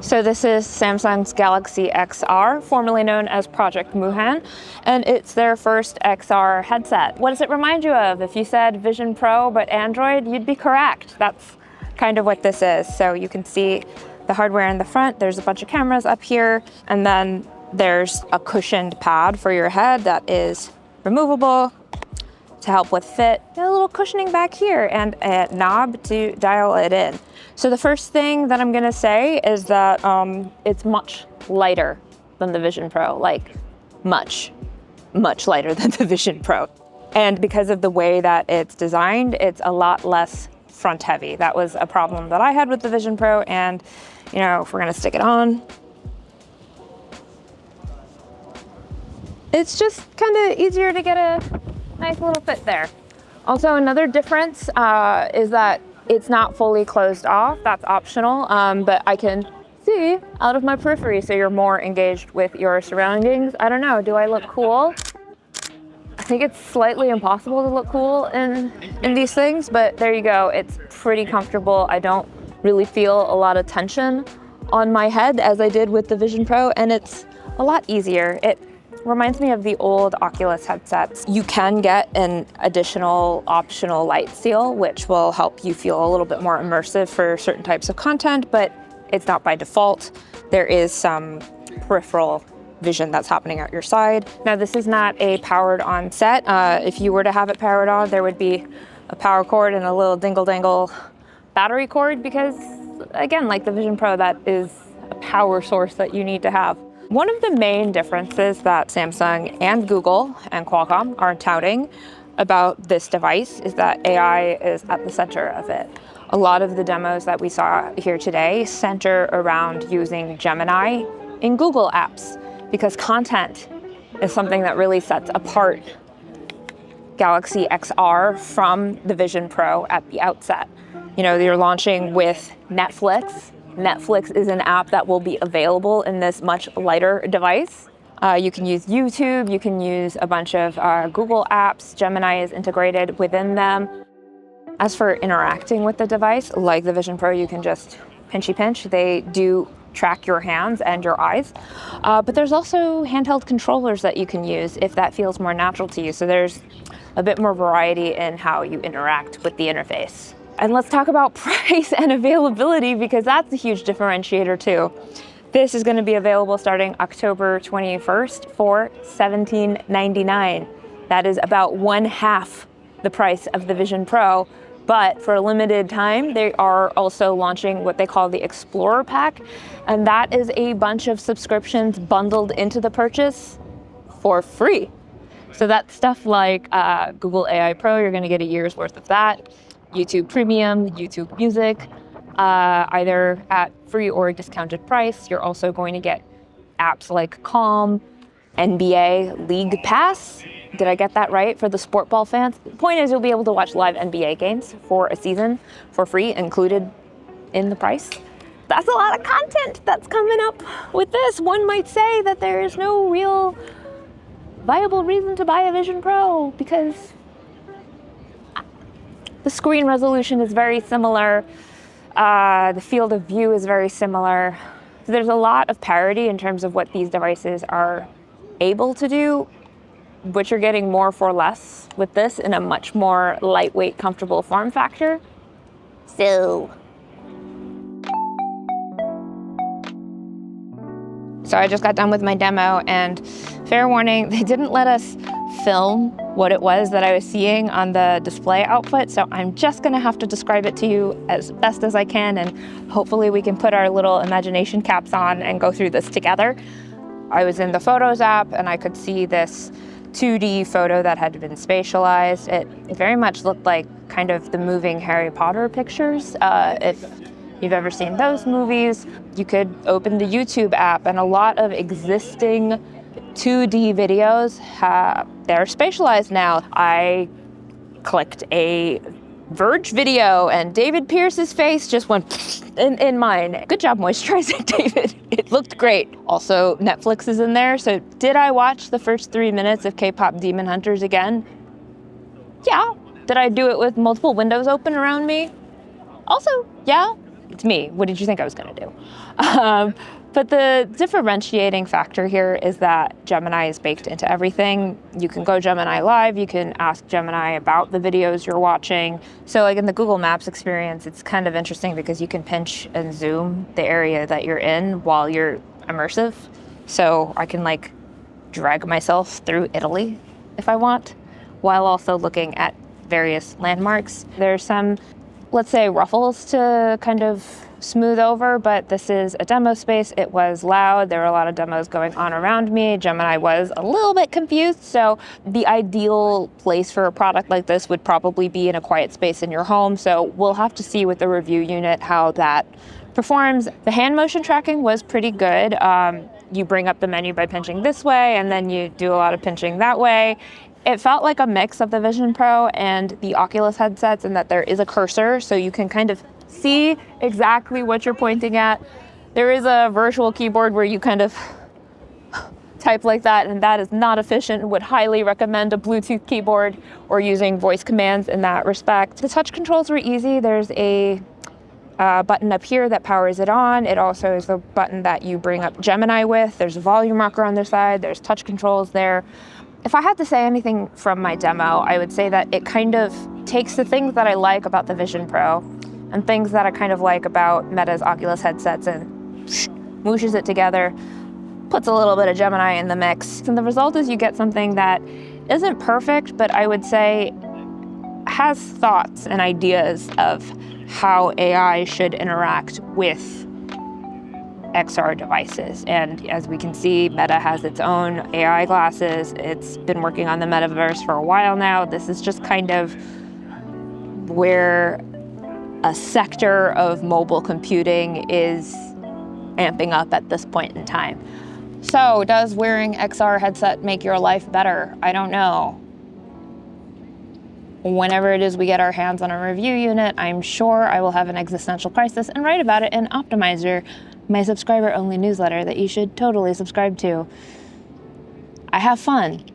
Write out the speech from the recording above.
So this is Samsung's Galaxy XR, formerly known as Project Moohan, and it's their first XR headset. What does it remind you of? If you said Vision Pro but Android, you'd be correct. That's kind of what this is. So you can see the hardware in the front, there's a bunch of cameras up here, and then there's a cushioned pad for your head that is removable to help with fit, and a little cushioning back here, and a knob to dial it in. So the first thing that I'm gonna say is that it's much lighter than the Vision Pro, like much lighter than the Vision Pro. And because of the way that it's designed, it's a lot less front heavy. That was a problem that I had with the Vision Pro, and you know, if we're gonna stick it on, it's just kind of easier to get a nice little fit there. Also, another difference is that it's not fully closed off. That's optional, but I can see out of my periphery, so you're more engaged with your surroundings. I don't know, do I look cool? I think it's slightly impossible to look cool in these things, but there you go. It's pretty comfortable. I don't really feel a lot of tension on my head as I did with the Vision Pro, and it's a lot easier. It reminds me of the old Oculus headsets. You can get an additional optional light seal, which will help you feel a little bit more immersive for certain types of content, but it's not by default. There is some peripheral vision that's happening at your side. Now, this is not a powered on set. If you were to have it powered on, there would be a power cord and a little dingle-dangle battery cord, because again, like the Vision Pro, that is a power source that you need to have. One of the main differences that Samsung and Google and Qualcomm are touting about this device is that AI is at the center of it. A lot of the demos that we saw here today center around using Gemini in Google apps, because content is something that really sets apart Galaxy XR from the Vision Pro at the outset. You know, you're launching with Netflix. Netflix is an app that will be available in this much lighter device. You can use YouTube, you can use a bunch of Google apps. Gemini is integrated within them. As for interacting with the device, like the Vision Pro, you can just pinchy pinch. They do track your hands and your eyes. But there's also handheld controllers that you can use if that feels more natural to you. So there's a bit more variety in how you interact with the interface. And let's talk about price and availability, because that's a huge differentiator too. This is going to be available starting October 21st for $17.99. That is about 1/2 the price of the Vision Pro, but for a limited time, they are also launching what they call the Explorer Pack, and that is a bunch of subscriptions bundled into the purchase for free. So that's stuff like Google AI Pro, you're going to get a year's worth of that. YouTube Premium, YouTube Music, either at free or a discounted price. You're also going to get apps like Calm, NBA League Pass. Did I get that right for the sport ball fans? The point is, you'll be able to watch live NBA games for a season for free, included in the price. That's a lot of content that's coming up with this. One might say that there is no real viable reason to buy a Vision Pro, because the screen resolution is very similar. The field of view is very similar. So there's a lot of parity in terms of what these devices are able to do, but you're getting more for less with this in a much more lightweight, comfortable form factor. So I just got done with my demo, and fair warning, they didn't let us film what it was that I was seeing on the display output, so I'm just gonna have to describe it to you as best as I can, and hopefully we can put our little imagination caps on and go through this together. I was in the Photos app, and I could see this 2D photo that had been spatialized. It very much looked like kind of the moving Harry Potter pictures. If you've ever seen those movies, you could open the YouTube app, and a lot of existing 2D videos, they're spatialized now. I clicked a Verge video, and David Pierce's face just went in mine. Good job moisturizing, David. It looked great. Also, Netflix is in there. So did I watch the first 3 minutes of K-pop Demon Hunters again? Yeah. Did I do it with multiple windows open around me? Also, yeah. it's me. What did you think I was going to do? But the differentiating factor here is that Gemini is baked into everything. You can go Gemini Live, you can ask Gemini about the videos you're watching. So like in the Google Maps experience, it's kind of interesting because you can pinch and zoom the area that you're in while you're immersive. So I can like drag myself through Italy if I want, while also looking at various landmarks. There's some, let's say, ruffles to kind of smooth over, but this is a demo space. It was loud. There were a lot of demos going on around me. Gemini was a little bit confused, so the ideal place for a product like this would probably be in a quiet space in your home. So we'll have to see with the review unit how that performs. The hand motion tracking was pretty good. You bring up the menu by pinching this way, and then you do a lot of pinching that way. It felt like a mix of the Vision Pro and the Oculus headsets in that there is a cursor, so you can kind of see exactly what you're pointing at. There is a virtual keyboard where you kind of type like that, and that is not efficient. Would highly recommend a Bluetooth keyboard or using voice commands in that respect. The touch controls were easy. There's a button up here that powers it on. It also is the button that you bring up Gemini with. There's a volume rocker on the side. There's touch controls there. If I had to say anything from my demo, I would say that it kind of takes the things that I like about the Vision Pro and things that I kind of like about Meta's Oculus headsets and mooshes it together, puts a little bit of Gemini in the mix. And the result is you get something that isn't perfect, but I would say has thoughts and ideas of how AI should interact with XR devices. And as we can see, Meta has its own AI glasses. It's been working on the metaverse for a while now. This is just kind of where a sector of mobile computing is amping up at this point in time. So, does wearing XR headset make your life better? I don't know. Whenever it is we get our hands on a review unit, I'm sure I will have an existential crisis and write about it in Optimizer, my subscriber-only newsletter that you should totally subscribe to. I have fun.